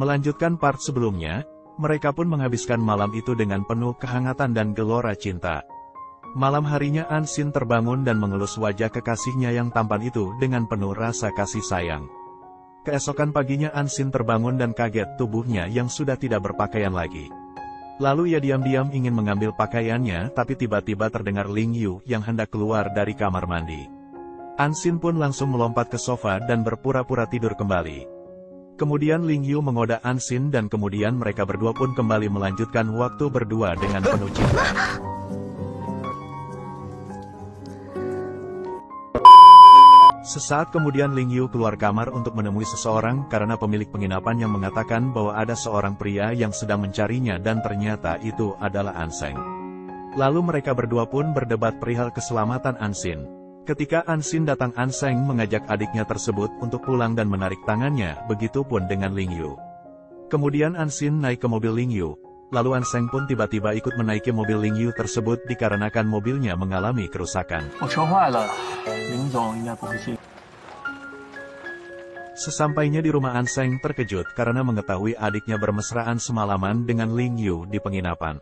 Melanjutkan part sebelumnya, mereka pun menghabiskan malam itu dengan penuh kehangatan dan gelora cinta. Malam harinya Ansin terbangun dan mengelus wajah kekasihnya yang tampan itu dengan penuh rasa kasih sayang. Keesokan paginya Ansin terbangun dan kaget tubuhnya yang sudah tidak berpakaian lagi. Lalu ia diam-diam ingin mengambil pakaiannya, tapi tiba-tiba terdengar Ling Yu yang hendak keluar dari kamar mandi. Ansin pun langsung melompat ke sofa dan berpura-pura tidur kembali. Kemudian Ling Yu menggoda Ansin dan kemudian mereka berdua pun kembali melanjutkan waktu berdua dengan penuh cinta. Sesaat kemudian Ling Yu keluar kamar untuk menemui seseorang karena pemilik penginapan yang mengatakan bahwa ada seorang pria yang sedang mencarinya dan ternyata itu adalah Anseng. Lalu mereka berdua pun berdebat perihal keselamatan Ansin. Ketika Ansin datang, Anseng mengajak adiknya tersebut untuk pulang dan menarik tangannya, begitupun dengan Ling Yu. Kemudian Ansin naik ke mobil Ling Yu, lalu Anseng pun tiba-tiba ikut menaiki mobil Ling Yu tersebut dikarenakan mobilnya mengalami kerusakan. Sesampainya di rumah, Anseng terkejut karena mengetahui adiknya bermesraan semalaman dengan Ling Yu di penginapan.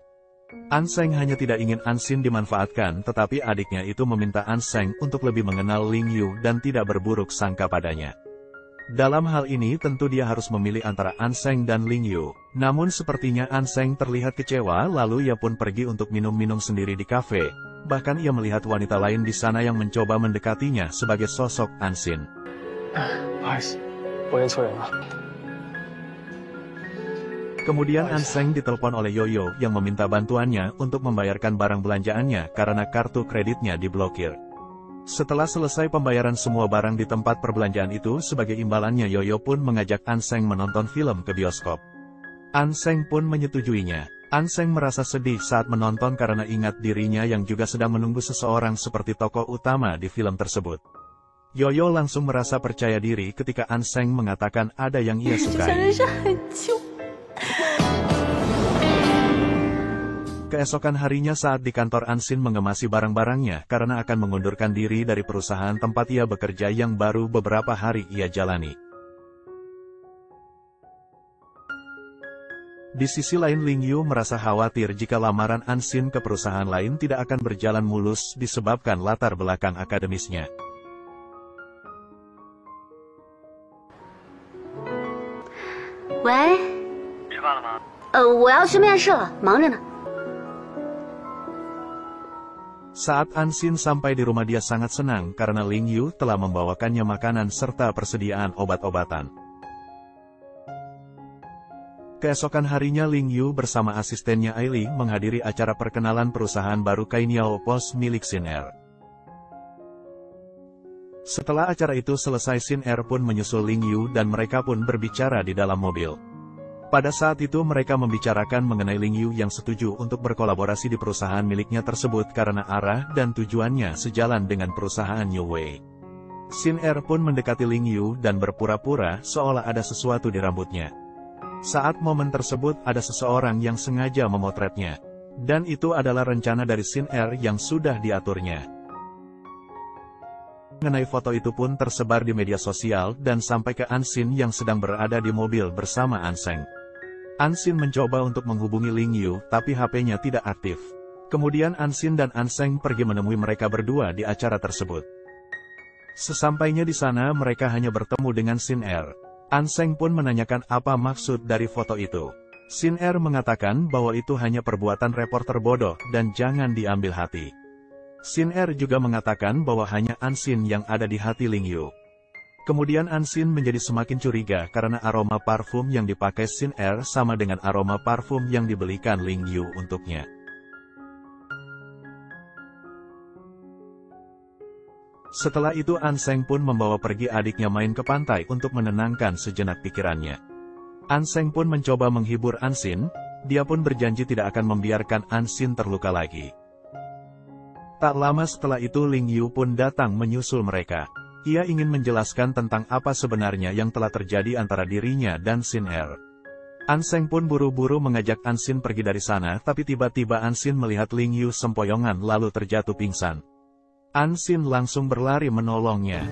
Anseng hanya tidak ingin Ansin dimanfaatkan, tetapi adiknya itu meminta Anseng untuk lebih mengenal Ling Yu dan tidak berburuk sangka padanya. Dalam hal ini tentu dia harus memilih antara Anseng dan Ling Yu. Namun sepertinya Anseng terlihat kecewa, lalu ia pun pergi untuk minum-minum sendiri di kafe. Bahkan ia melihat wanita lain di sana yang mencoba mendekatinya sebagai sosok Ansin. Kemudian Anseng ditelepon oleh Yoyo yang meminta bantuannya untuk membayarkan barang belanjaannya karena kartu kreditnya diblokir. Setelah selesai pembayaran semua barang di tempat perbelanjaan itu, sebagai imbalannya Yoyo pun mengajak Anseng menonton film ke bioskop. Anseng pun menyetujuinya. Anseng merasa sedih saat menonton karena ingat dirinya yang juga sedang menunggu seseorang seperti tokoh utama di film tersebut. Yoyo langsung merasa percaya diri ketika Anseng mengatakan ada yang ia sukai. Keesokan harinya saat di kantor, Ansin mengemasi barang-barangnya karena akan mengundurkan diri dari perusahaan tempat ia bekerja yang baru beberapa hari ia jalani. Di sisi lain, Ling Yu merasa khawatir jika lamaran Ansin ke perusahaan lain tidak akan berjalan mulus disebabkan latar belakang akademisnya. Wei, 吃饭了吗？我要去面试了，忙着呢。 Saat Ansin sampai di rumah, dia sangat senang karena Ling Yu telah membawakannya makanan serta persediaan obat-obatan. Keesokan harinya Ling Yu bersama asistennya Aili menghadiri acara perkenalan perusahaan baru Kainiao Post milik Sin Er. Setelah acara itu selesai, Sin Er pun menyusul Ling Yu dan mereka pun berbicara di dalam mobil. Pada saat itu mereka membicarakan mengenai Ling Yu yang setuju untuk berkolaborasi di perusahaan miliknya tersebut karena arah dan tujuannya sejalan dengan perusahaan New Way. Sin Er pun mendekati Ling Yu dan berpura-pura seolah ada sesuatu di rambutnya. Saat momen tersebut ada seseorang yang sengaja memotretnya. Dan itu adalah rencana dari Sin Er yang sudah diaturnya. Mengenai foto itu pun tersebar di media sosial dan sampai ke Ansin yang sedang berada di mobil bersama Anseng. Ansin mencoba untuk menghubungi Ling Yu, tapi HP-nya tidak aktif. Kemudian Ansin dan Anseng pergi menemui mereka berdua di acara tersebut. Sesampainya di sana mereka hanya bertemu dengan Sin Er. Anseng pun menanyakan apa maksud dari foto itu. Sin Er mengatakan bahwa itu hanya perbuatan reporter bodoh dan jangan diambil hati. Sin Er juga mengatakan bahwa hanya Ansin yang ada di hati Ling Yu. Kemudian Ansin menjadi semakin curiga karena aroma parfum yang dipakai Sin Er sama dengan aroma parfum yang dibelikan Ling Yu untuknya. Setelah itu Anseng pun membawa pergi adiknya main ke pantai untuk menenangkan sejenak pikirannya. Anseng pun mencoba menghibur Ansin, dia pun berjanji tidak akan membiarkan Ansin terluka lagi. Tak lama setelah itu Ling Yu pun datang menyusul mereka. Ia ingin menjelaskan tentang apa sebenarnya yang telah terjadi antara dirinya dan Sin Er. Anseng pun buru-buru mengajak Ansin pergi dari sana, tapi tiba-tiba Ansin melihat Ling Yu sempoyongan lalu terjatuh pingsan. Ansin langsung berlari menolongnya.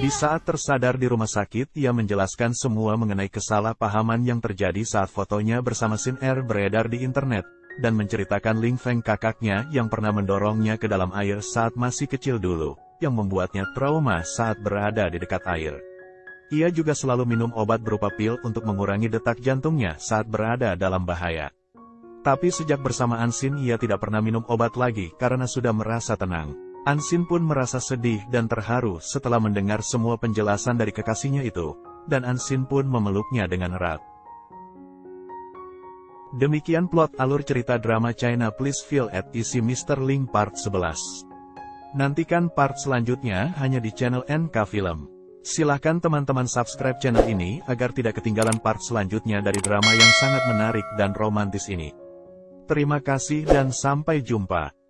Di saat tersadar di rumah sakit, ia menjelaskan semua mengenai kesalahpahaman yang terjadi saat fotonya bersama Sin Er beredar di internet, dan menceritakan Ling Feng kakaknya yang pernah mendorongnya ke dalam air saat masih kecil dulu, yang membuatnya trauma saat berada di dekat air. Ia juga selalu minum obat berupa pil untuk mengurangi detak jantungnya saat berada dalam bahaya. Tapi sejak bersama Ansin ia tidak pernah minum obat lagi karena sudah merasa tenang. Ansin pun merasa sedih dan terharu setelah mendengar semua penjelasan dari kekasihnya itu, dan Ansin pun memeluknya dengan erat. Demikian plot alur cerita drama China Please Feel at Easy Mr. Ling Part 11. Nantikan part selanjutnya hanya di channel NK Film. Silahkan teman-teman subscribe channel ini agar tidak ketinggalan part selanjutnya dari drama yang sangat menarik dan romantis ini. Terima kasih dan sampai jumpa.